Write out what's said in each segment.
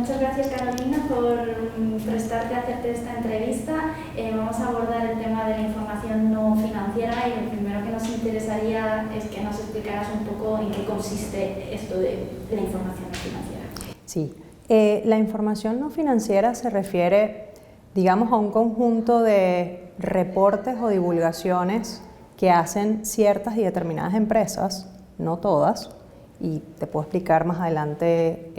Muchas gracias, Carolina, por prestarte a hacerte esta entrevista. Vamos a abordar el tema de la información no financiera y lo primero que nos interesaría es que nos explicaras un poco en qué consiste esto de la información no financiera. Sí, la información no financiera se refiere, digamos, a un conjunto de reportes o divulgaciones que hacen ciertas y determinadas empresas, no todas, y te puedo explicar más adelante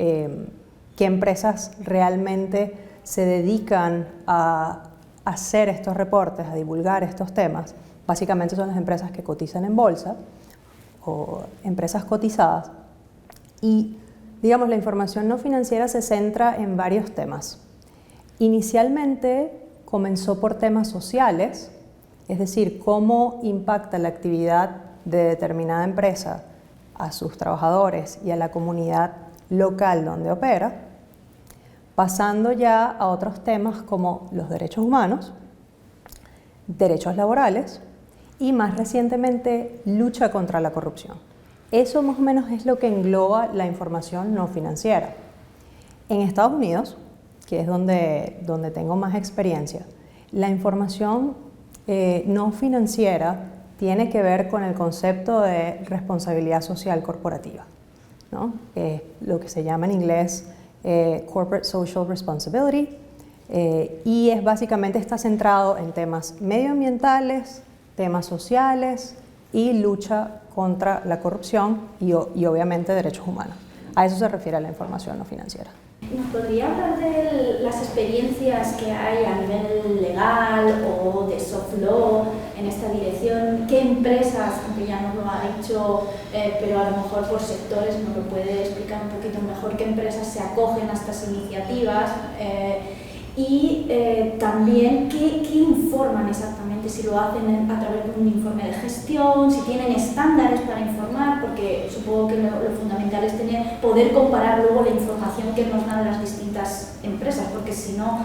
qué empresas realmente se dedican a hacer estos reportes, a divulgar estos temas. Básicamente son las empresas que cotizan en bolsa o empresas cotizadas. Y, digamos, la información no financiera se centra en varios temas. Inicialmente comenzó por temas sociales, es decir, cómo impacta la actividad de determinada empresa a sus trabajadores y a la comunidad local donde opera, pasando ya a otros temas como los derechos humanos, derechos laborales y más recientemente lucha contra la corrupción. Eso más o menos es lo que engloba la información no financiera. En Estados Unidos, que es donde tengo más experiencia, la información no financiera tiene que ver con el concepto de responsabilidad social corporativa, ¿no? Lo que se llama en inglés Corporate Social Responsibility, y básicamente está centrado en temas medioambientales, temas sociales y lucha contra la corrupción y obviamente derechos humanos. A eso se refiere la información no financiera. ¿Nos podría hablar de las experiencias que hay a nivel legal o de soft law en esta dirección? ¿Qué empresas, aunque ya nos lo ha dicho, pero a lo mejor por sectores nos lo puede explicar un poquito mejor, qué empresas se acogen a estas iniciativas? Y también qué informan exactamente, si lo hacen a través de un informe de gestión, si tienen estándares para informar, porque supongo que lo fundamental es poder comparar luego la información que nos dan las distintas empresas, porque si no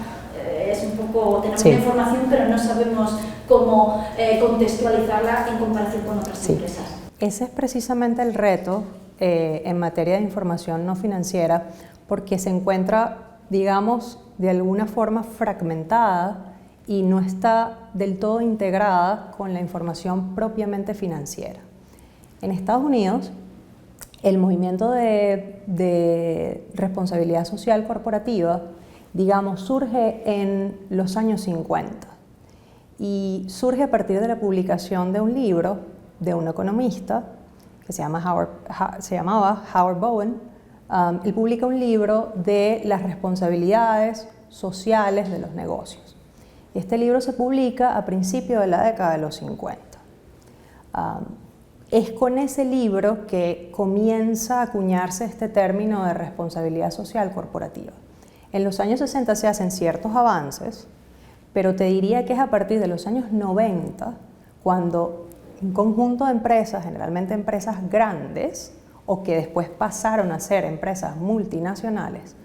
es un poco, tenemos la información pero no sabemos cómo contextualizarla en comparación con otras empresas. Ese es precisamente el reto en materia de información no financiera, porque se encuentra, digamos, de alguna forma fragmentada y no está del todo integrada con la información propiamente financiera. En Estados Unidos, el movimiento de responsabilidad social corporativa, digamos, surge en los años 50 y surge a partir de la publicación de un libro de un economista que se llamaba Howard Bowen. Él publica un libro de las responsabilidades sociales de los negocios. Este libro se publica a principios de la década de los 50. Es con ese libro que comienza a acuñarse este término de responsabilidad social corporativa. En los años 60 se hacen ciertos avances, pero te diría que es a partir de los años 90 cuando un conjunto de empresas, generalmente empresas grandes, o que después pasaron a ser empresas multinacionales,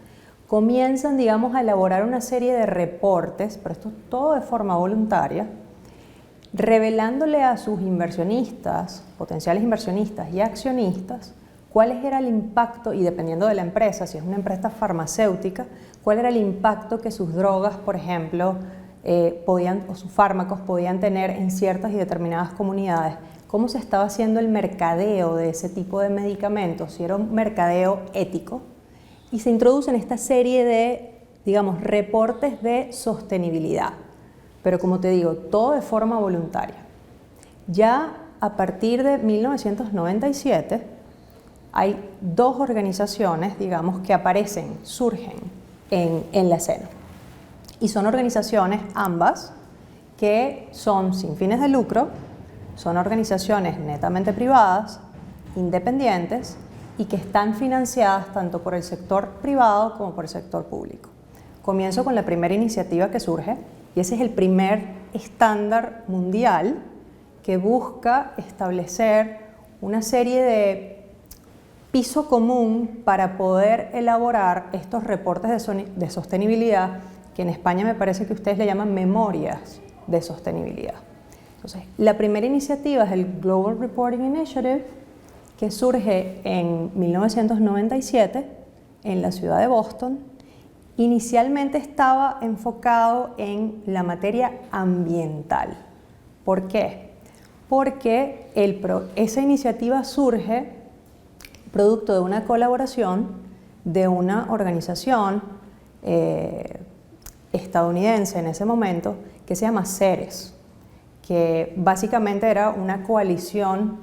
comienzan, digamos, a elaborar una serie de reportes, pero esto todo de forma voluntaria, revelándole a sus inversionistas, potenciales inversionistas y accionistas, cuál era el impacto, y dependiendo de la empresa, si es una empresa farmacéutica, cuál era el impacto que sus drogas, por ejemplo, o sus fármacos podían tener en ciertas y determinadas comunidades, cómo se estaba haciendo el mercadeo de ese tipo de medicamentos, si era un mercadeo ético, y se introducen esta serie de, digamos, reportes de sostenibilidad, pero como te digo, todo de forma voluntaria. Ya a partir de 1997 hay dos organizaciones, digamos, que surgen en la escena, y son organizaciones ambas que son sin fines de lucro. Son organizaciones netamente privadas, independientes y que están financiadas tanto por el sector privado como por el sector público. Comienzo con la primera iniciativa que surge y ese es el primer estándar mundial que busca establecer una serie de piso común para poder elaborar estos reportes de sostenibilidad que en España me parece que ustedes le llaman memorias de sostenibilidad. Entonces, la primera iniciativa es el Global Reporting Initiative, que surge en 1997 en la ciudad de Boston inicialmente estaba enfocado en la materia ambiental. ¿Por qué? Porque esa iniciativa surge producto de una colaboración de una organización estadounidense en ese momento que se llama Ceres, que básicamente era una coalición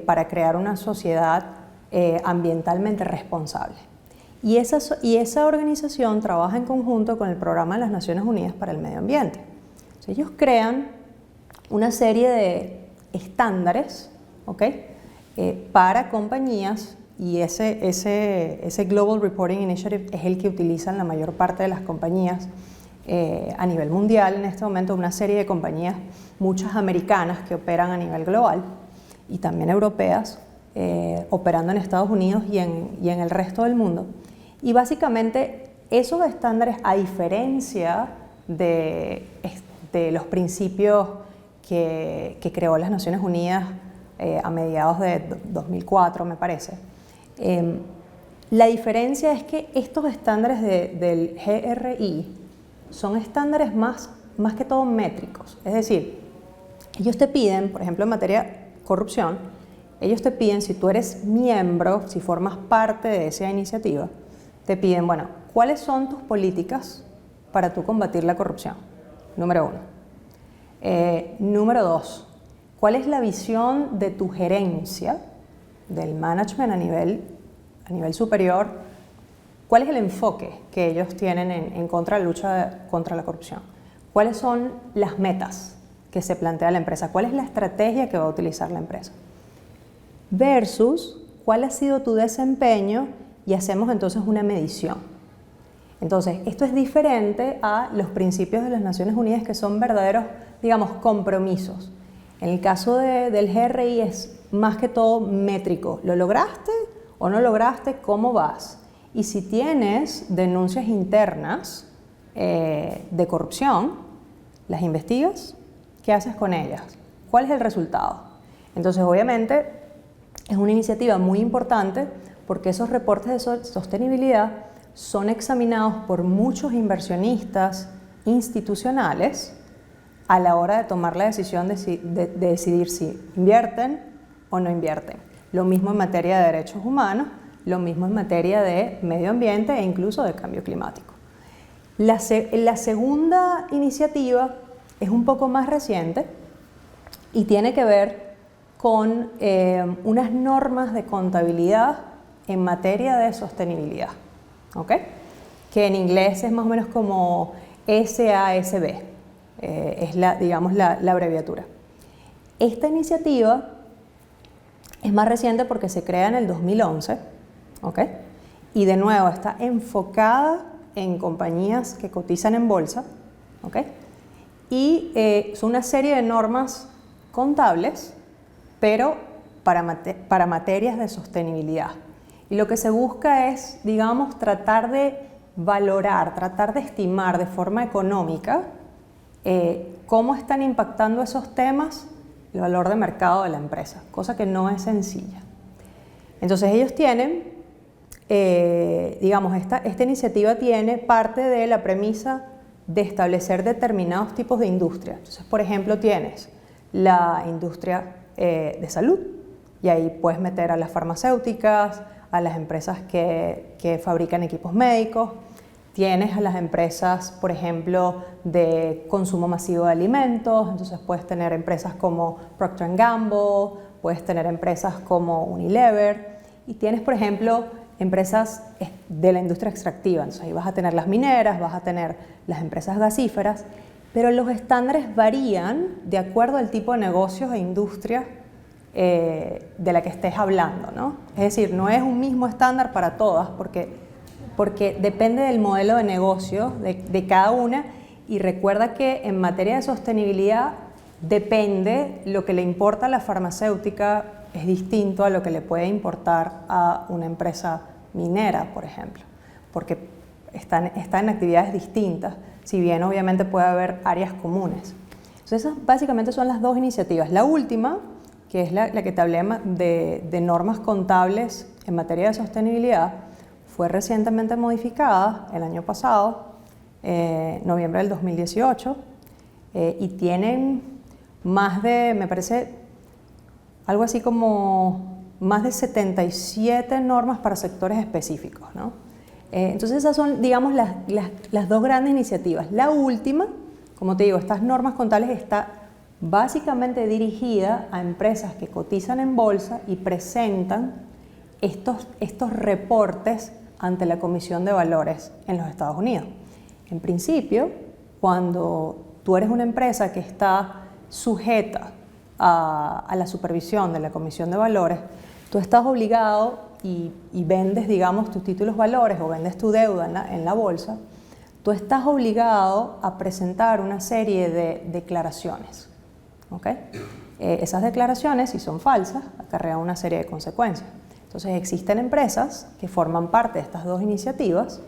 para crear una sociedad ambientalmente responsable. Y esa organización trabaja en conjunto con el Programa de las Naciones Unidas para el Medio Ambiente. Entonces, ellos crean una serie de estándares, ¿okay? Para compañías, y ese Global Reporting Initiative es el que utilizan la mayor parte de las compañías a nivel mundial en este momento, una serie de compañías, muchas americanas que operan a nivel global y también europeas, operando en Estados Unidos y en el resto del mundo. Y básicamente esos estándares, a diferencia de los principios que creó las Naciones Unidas a mediados de 2004, me parece, la diferencia es que estos estándares del GRI son estándares más que todo métricos. Es decir, ellos te piden, por ejemplo, en materia de corrupción, ellos te piden, si tú eres miembro, si formas parte de esa iniciativa, te piden, bueno, ¿cuáles son tus políticas para tú combatir la corrupción? Número 1. Número 2, ¿cuál es la visión de tu gerencia, del management a nivel superior? ¿Cuál es el enfoque que ellos tienen en contra de la lucha contra la corrupción? ¿Cuáles son las metas que se plantea la empresa? ¿Cuál es la estrategia que va a utilizar la empresa? Versus, ¿cuál ha sido tu desempeño? Y hacemos entonces una medición. Entonces, esto es diferente a los principios de las Naciones Unidas, que son verdaderos, digamos, compromisos. En el caso del GRI es más que todo métrico. ¿Lo lograste o no lograste? ¿Cómo vas? Y si tienes denuncias internas de corrupción, ¿las investigas? ¿Qué haces con ellas? ¿Cuál es el resultado? Entonces, obviamente, es una iniciativa muy importante porque esos reportes de sostenibilidad son examinados por muchos inversionistas institucionales a la hora de tomar la decisión de decidir si invierten o no invierten. Lo mismo en materia de derechos humanos, lo mismo en materia de medio ambiente e incluso de cambio climático. La segunda iniciativa es un poco más reciente y tiene que ver con unas normas de contabilidad en materia de sostenibilidad, ¿ok? Que en inglés es más o menos como SASB, es digamos la abreviatura. Esta iniciativa es más reciente porque se crea en el 2011, ¿ok? Y de nuevo está enfocada en compañías que cotizan en bolsa, ¿ok? Y son una serie de normas contables, pero para materias de sostenibilidad. Y lo que se busca es, digamos, tratar de valorar, tratar de estimar de forma económica cómo están impactando esos temas el valor de mercado de la empresa, cosa que no es sencilla. Entonces ellos tienen, digamos, esta iniciativa tiene parte de la premisa de establecer determinados tipos de industria. Entonces, por ejemplo, tienes la industria de salud, y ahí puedes meter a las farmacéuticas, a las empresas que fabrican equipos médicos, tienes a las empresas, por ejemplo, de consumo masivo de alimentos, entonces puedes tener empresas como Procter & Gamble, puedes tener empresas como Unilever, y tienes, por ejemplo, empresas de la industria extractiva, entonces ahí vas a tener las mineras, vas a tener las empresas gasíferas, pero los estándares varían de acuerdo al tipo de negocios e industria de la que estés hablando, ¿no? Es decir, no es un mismo estándar para todas porque depende del modelo de negocio de cada una, y recuerda que en materia de sostenibilidad depende lo que le importa a la farmacéutica es distinto a lo que le puede importar a una empresa minera, por ejemplo, porque están en actividades distintas, si bien obviamente puede haber áreas comunes. Entonces esas básicamente son las dos iniciativas. La última, que es la que te hablé de normas contables en materia de sostenibilidad, fue recientemente modificada el año pasado, noviembre del 2018, y tienen más de, me parece, algo así como más de 77 normas para sectores específicos, ¿no? Entonces esas son, digamos, las dos grandes iniciativas. La última, como te digo, estas normas contables está básicamente dirigida a empresas que cotizan en bolsa y presentan estos reportes ante la Comisión de Valores en los Estados Unidos. En principio, cuando tú eres una empresa que está sujeta a la supervisión de la Comisión de Valores, tú estás obligado y vendes, digamos, tus títulos valores o vendes tu deuda en la bolsa, tú estás obligado a presentar una serie de declaraciones, ¿ok? Esas declaraciones, si son falsas, acarrean una serie de consecuencias. Entonces existen empresas que forman parte de estas dos iniciativas,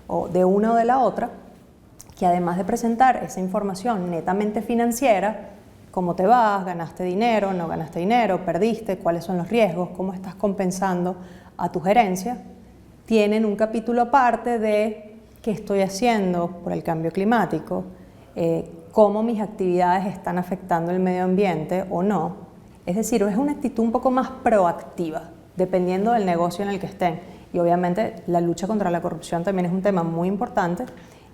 o de una o de la otra, que además de presentar esa información netamente financiera, cómo te vas, ganaste dinero, no ganaste dinero, perdiste, cuáles son los riesgos, cómo estás compensando a tu gerencia, tienen un capítulo aparte de qué estoy haciendo por el cambio climático, cómo mis actividades están afectando el medio ambiente o no. Es decir, es una actitud un poco más proactiva, dependiendo del negocio en el que estén. Y obviamente la lucha contra la corrupción también es un tema muy importante,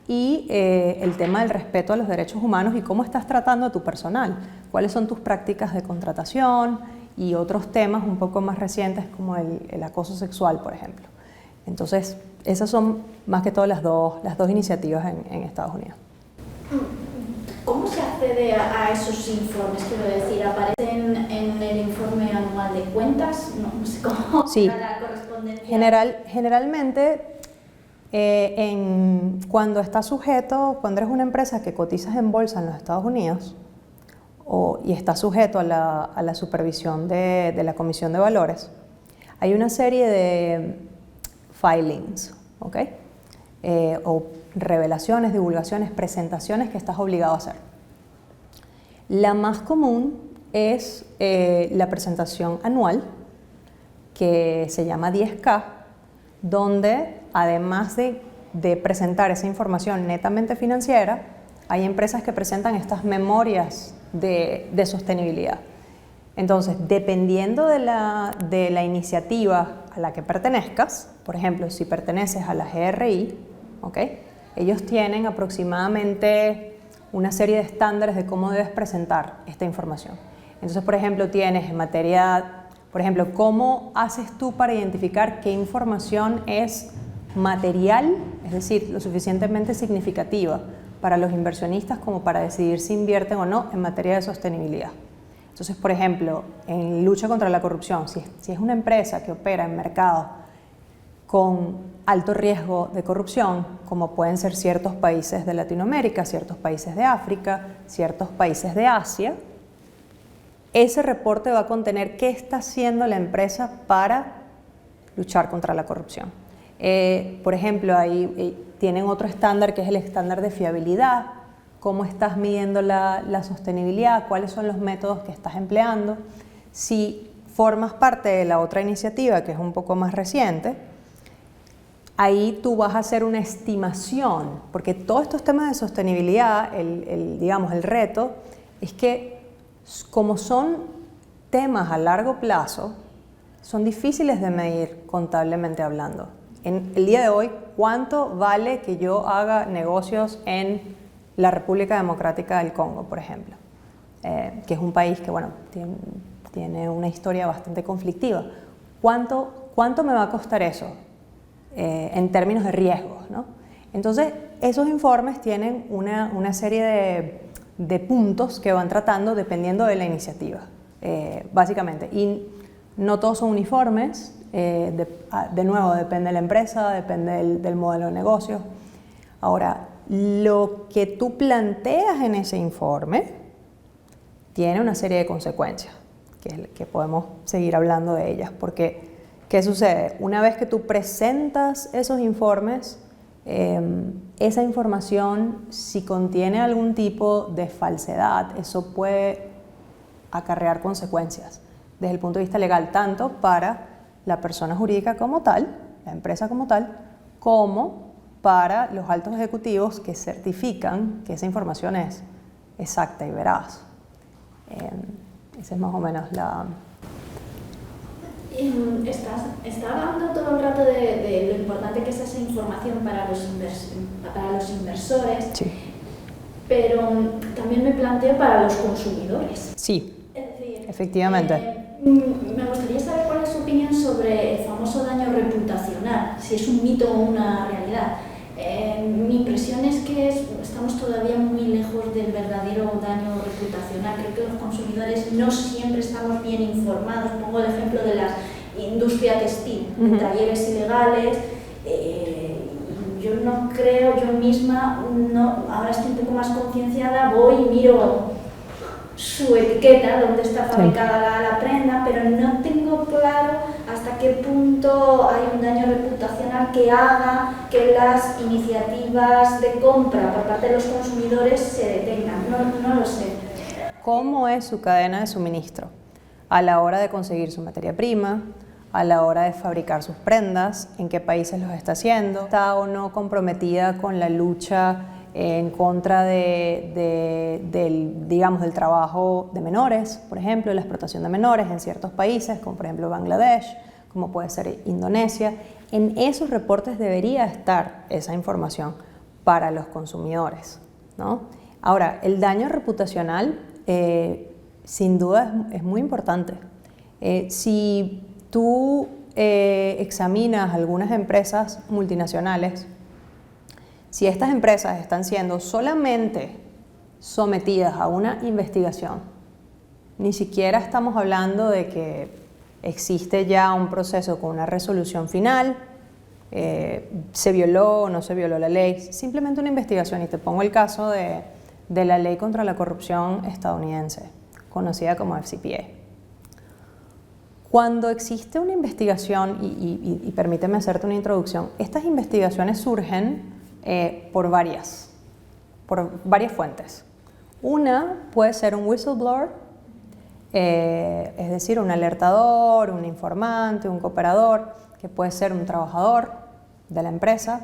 y el tema del respeto a los derechos humanos y cómo estás tratando a tu personal, cuáles son tus prácticas de contratación y otros temas un poco más recientes como el acoso sexual, por ejemplo. Entonces, esas son más que todo las dos iniciativas en Estados Unidos. ¿Cómo se accede a esos informes? Quiero decir, ¿aparecen en el informe anual de cuentas? No sé cómo sí. la correspondencia. Generalmente, cuando estás sujeto, cuando eres una empresa que cotizas en bolsa en los Estados Unidos y estás sujeto a la supervisión de la Comisión de Valores, hay una serie de filings, ¿ok? O revelaciones, divulgaciones, presentaciones que estás obligado a hacer. La más común es la presentación anual, que se llama 10K, donde además de presentar esa información netamente financiera, hay empresas que presentan estas memorias de sostenibilidad. Entonces, dependiendo de la iniciativa a la que pertenezcas, por ejemplo, si perteneces a la GRI, ¿okay? Ellos tienen aproximadamente una serie de estándares de cómo debes presentar esta información. Entonces, por ejemplo, tienes en materia, por ejemplo, ¿cómo haces tú para identificar qué información es material, es decir, lo suficientemente significativa para los inversionistas como para decidir si invierten o no en materia de sostenibilidad? Entonces, por ejemplo, en lucha contra la corrupción, si es una empresa que opera en mercados con alto riesgo de corrupción, como pueden ser ciertos países de Latinoamérica, ciertos países de África, ciertos países de Asia, ese reporte va a contener qué está haciendo la empresa para luchar contra la corrupción. Por ejemplo, ahí tienen otro estándar que es el estándar de fiabilidad, cómo estás midiendo la sostenibilidad, cuáles son los métodos que estás empleando. Si formas parte de la otra iniciativa, que es un poco más reciente, ahí tú vas a hacer una estimación, porque todos estos temas de sostenibilidad, digamos, el reto es que como son temas a largo plazo, son difíciles de medir contablemente hablando. En el día de hoy, ¿cuánto vale que yo haga negocios en la República Democrática del Congo, por ejemplo? Que es un país que, bueno, tiene una historia bastante conflictiva. ¿Cuánto me va a costar eso en términos de riesgos, ¿no? Entonces, esos informes tienen una serie de puntos que van tratando dependiendo de la iniciativa, básicamente. Y no todos son uniformes. De nuevo, depende de la empresa, depende del modelo de negocio. Ahora, lo que tú planteas en ese informe tiene una serie de consecuencias, que podemos seguir hablando de ellas, porque ¿qué sucede? Una vez que tú presentas esos informes, esa información, si contiene algún tipo de falsedad, eso puede acarrear consecuencias desde el punto de vista legal, tanto para la persona jurídica como tal, la empresa como tal, como para los altos ejecutivos que certifican que esa información es exacta y veraz. Esa es más o menos la... Está hablando todo el rato de lo importante que es esa información para los inversores, Sí. Pero también me planteo para los consumidores. Sí, Es decir, efectivamente. Me gustaría saber cuál es su opinión sobre el famoso daño reputacional, si es un mito o una realidad. Mi impresión es que estamos todavía muy lejos del verdadero daño reputacional. Creo que los consumidores no siempre estamos bien informados. Pongo el ejemplo de la industria textil, de talleres ilegales. Yo no creo, yo misma, ahora estoy un poco más concienciada, voy y miro su etiqueta, donde está fabricada la prenda, pero no tengo claro hasta qué punto hay un daño reputacional que haga que las iniciativas de compra por parte de los consumidores se detengan. No lo sé. ¿Cómo es su cadena de suministro a la hora de conseguir su materia prima, a la hora de fabricar sus prendas, en qué países los está haciendo? ¿Está o no comprometida con la lucha en contra del trabajo de menores, por ejemplo, la explotación de menores en ciertos países, como por ejemplo Bangladesh, como puede ser Indonesia? En esos reportes debería estar esa información para los consumidores, ¿no? Ahora, el daño reputacional sin duda es muy importante. Si tú examinas algunas empresas multinacionales, si estas empresas están siendo solamente sometidas a una investigación, ni siquiera estamos hablando de que existe ya un proceso con una resolución final, se violó o no se violó la ley, simplemente una investigación. Y te pongo el caso de la ley contra la corrupción estadounidense, conocida como FCPA. Cuando existe una investigación, y permíteme hacerte una introducción, estas investigaciones surgen por varias fuentes. Una puede ser un whistleblower, es decir, un alertador, un informante, un cooperador, que puede ser un trabajador de la empresa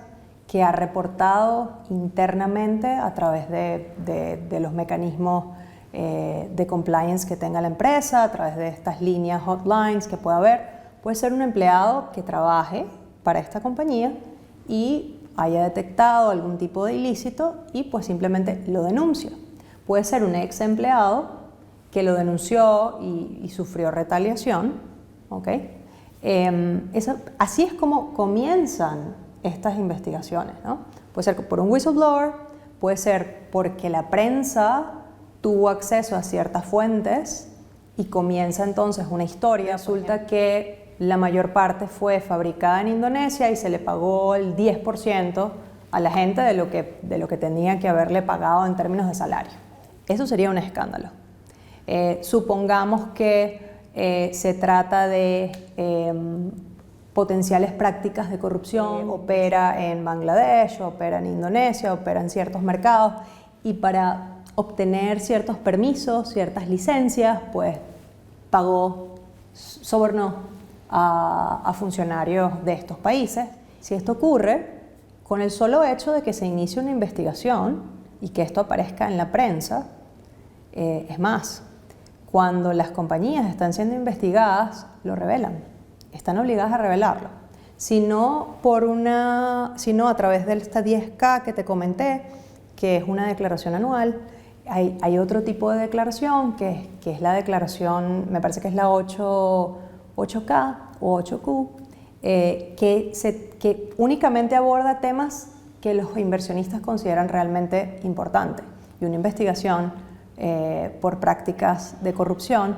que ha reportado internamente a través de los mecanismos de compliance que tenga la empresa, a través de estas líneas, hotlines que pueda haber. Puede ser un empleado que trabaje para esta compañía y haya detectado algún tipo de ilícito y pues simplemente lo denuncia. Puede ser un ex empleado que lo denunció y sufrió retaliación, ¿ok? Así es como comienzan estas investigaciones, ¿no? Puede ser por un whistleblower, puede ser porque la prensa tuvo acceso a ciertas fuentes y comienza entonces una historia. Resulta que la mayor parte fue fabricada en Indonesia y se le pagó el 10% a la gente de lo que tenía que haberle pagado en términos de salario. Eso sería un escándalo. Supongamos que se trata de potenciales prácticas de corrupción, opera en Bangladesh, opera en Indonesia, opera en ciertos mercados, y para obtener ciertos permisos, ciertas licencias, pues sobornó a funcionarios de estos países. Si esto ocurre, con el solo hecho de que se inicie una investigación y que esto aparezca en la prensa, es más, cuando las compañías están siendo investigadas, lo revelan, están obligadas a revelarlo. Si no a través de esta 10K que te comenté, que es una declaración anual. Hay otro tipo de declaración que es la declaración, me parece que es la 8K o 8Q, que únicamente aborda temas que los inversionistas consideran realmente importantes. Y una investigación por prácticas de corrupción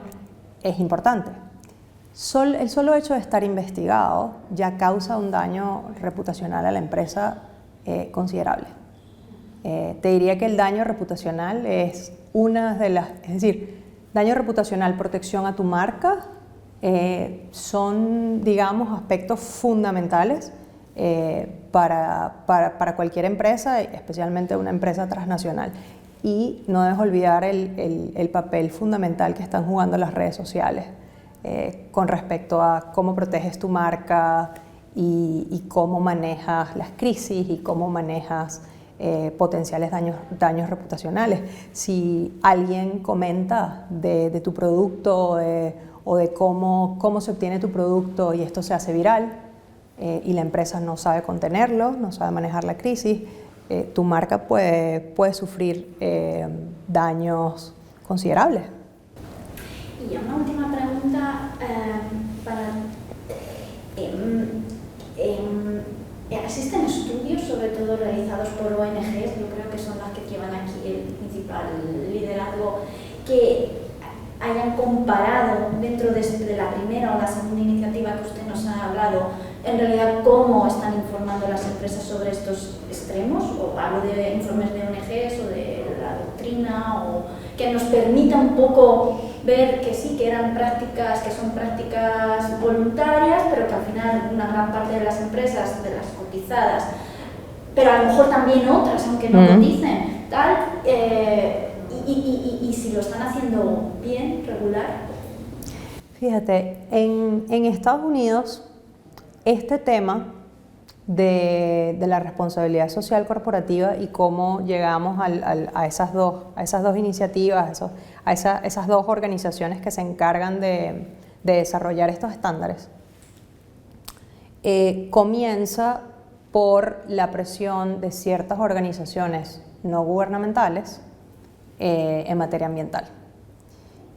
es importante. El solo hecho de estar investigado ya causa un daño reputacional a la empresa considerable. Te diría que el daño reputacional es daño reputacional, protección a tu marca, son, digamos, aspectos fundamentales para cualquier empresa, especialmente una empresa transnacional. Y no debes olvidar el papel fundamental que están jugando las redes sociales con respecto a cómo proteges tu marca y cómo manejas las crisis y cómo manejas potenciales daños reputacionales. Si alguien comenta de tu producto o de cómo se obtiene tu producto y esto se hace viral y la empresa no sabe contenerlo, no sabe manejar la crisis, tu marca puede sufrir daños considerables. Y una última pregunta ¿existen estudios, sobre todo realizados por ONGs, yo creo que son las que llevan aquí el principal liderazgo, que hayan comparado dentro de la primera o la segunda iniciativa que usted nos ha hablado, en realidad cómo están informando las empresas sobre estos extremos? O hablo de informes de ONGs o de la doctrina, o que nos permita un poco ver que sí, que eran prácticas, que son prácticas voluntarias, pero que al final una gran parte de las empresas, de las cotizadas, pero a lo mejor también otras, aunque no coticen, tal, y si lo están haciendo bien, regular. Fíjate, en Estados Unidos, este tema de la responsabilidad social corporativa y cómo llegamos a esas dos iniciativas, a esas dos organizaciones que se encargan de desarrollar estos estándares, comienza por la presión de ciertas organizaciones no gubernamentales en materia ambiental.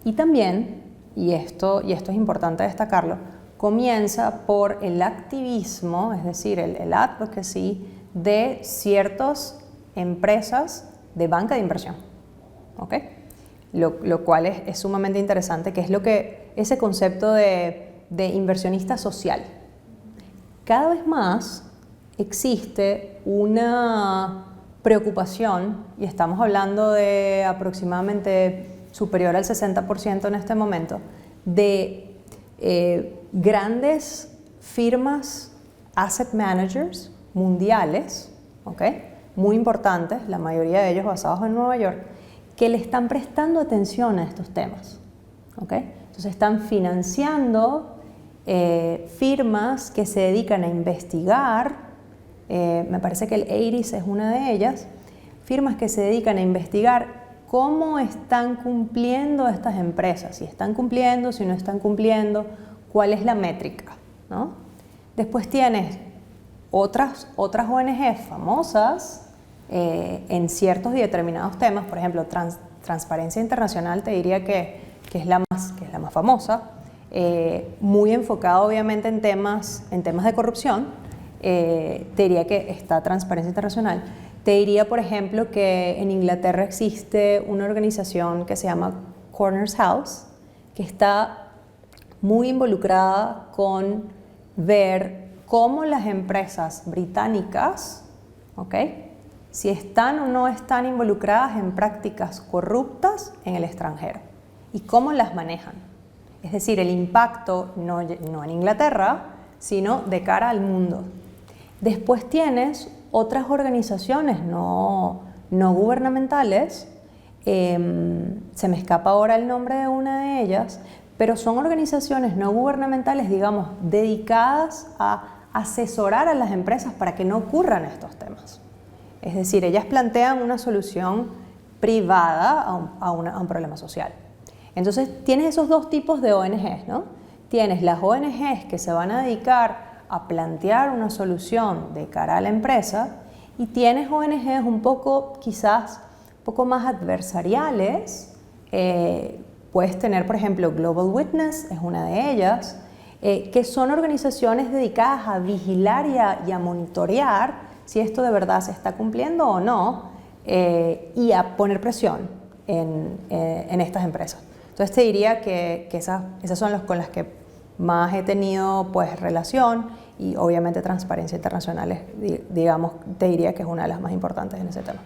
Y también, y esto es importante destacarlo, comienza por el activismo, es decir, el advocacy de ciertas empresas de banca de inversión, ¿ok? Lo cual es sumamente interesante, que es ese concepto de inversionista social. Cada vez más existe una preocupación, y estamos hablando de aproximadamente superior al 60% en este momento, de grandes firmas asset managers mundiales, ¿okay? Muy importantes, la mayoría de ellos basados en Nueva York, que le están prestando atención a estos temas, ¿okay? Entonces están financiando firmas que se dedican a investigar, me parece que el ARIS es una de ellas, firmas que se dedican a investigar cómo están cumpliendo estas empresas, si están cumpliendo, si no están cumpliendo, cuál es la métrica, ¿no? Después tienes otras ONGs famosas en ciertos y determinados temas, por ejemplo, Transparencia Internacional te diría que es la más famosa, muy enfocada obviamente en temas de corrupción. Te diría que está Transparencia Internacional. Te diría, por ejemplo, que en Inglaterra existe una organización que se llama Corners House, que está muy involucrada con ver cómo las empresas británicas, ¿okay?, si están o no están involucradas en prácticas corruptas en el extranjero y cómo las manejan. Es decir, el impacto no en Inglaterra, sino de cara al mundo. Después tienes otras organizaciones no gubernamentales, se me escapa ahora el nombre de una de ellas, pero son organizaciones no gubernamentales, digamos, dedicadas a asesorar a las empresas para que no ocurran estos temas. Es decir, ellas plantean una solución privada a un problema social. Entonces, tienes esos dos tipos de ONGs, ¿no? Tienes las ONGs que se van a dedicar a plantear una solución de cara a la empresa y tienes ONGs quizás un poco más adversariales. Puedes tener, por ejemplo, Global Witness es una de ellas, que son organizaciones dedicadas a vigilar y a monitorear si esto de verdad se está cumpliendo o no, y a poner presión en estas empresas. Entonces te diría que esas son las con las que más he tenido pues relación, y obviamente Transparencia Internacional digamos, te diría que es una de las más importantes en ese tema.